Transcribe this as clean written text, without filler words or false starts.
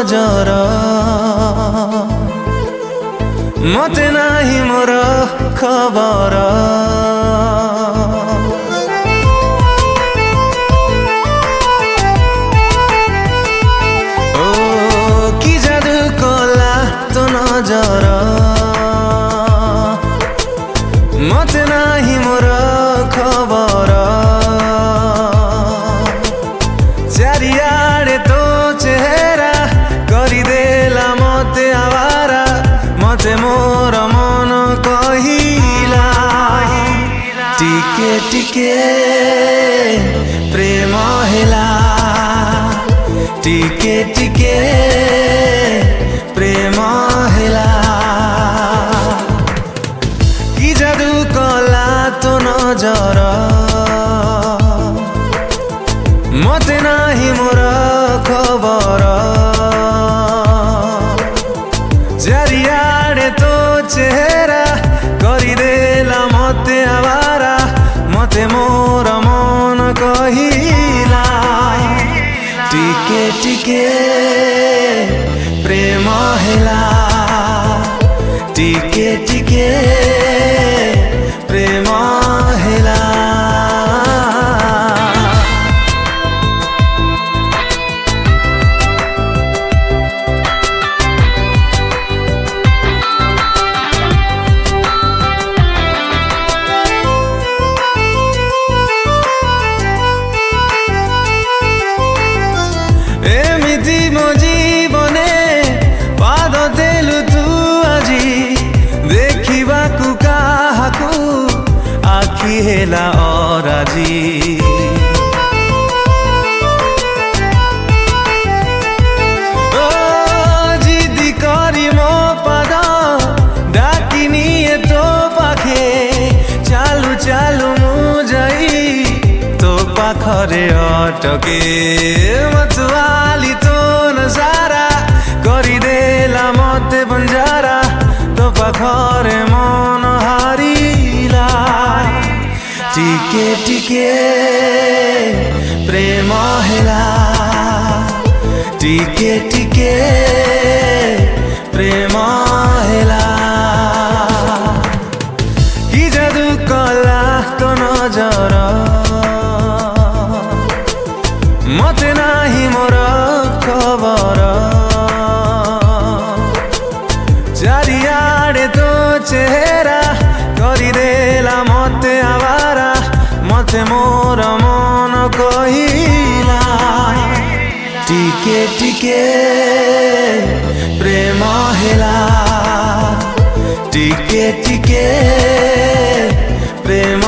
नजर मते नाही मोर खबर ओ कि जादू कला तो नजर मते नाही मोर खबर चारियाडे तो चेहरा करिदेला मते आवारा मते मोर मन कहिला टिके टिके प्रेम हेला टिके टिके प्रेम हेला कि जादू कला तो नजर मते नाही मोर खबर चारियाडे तो चेहरा करिदेला मते आवारा मते मोर मन कहिला टिके टिके प्रेम हेला टिके टिके प्रेम हेला एमिति मो जीवने पाद देलु तू आजी देखिबाकु काहाकु आखि हेला अराजी ओ जिदी करी मो पाद डाकी निए तो पाखे चालू चालू मु जाई तो पाखरे अटके मतवाली तो नजारा करिदेला मते बंजारा तो पाखरे मन हारिला टिके टिके प्रेम हेला टिके टिके प्रेम हेला कि जादू कला तो नजर मते नाही मोर खबर चारियाडे तो चेहरा करिदेला मते आवारा मते मोर मन कहिला टिके टिके प्रेम हेला टिके टिके प्रेम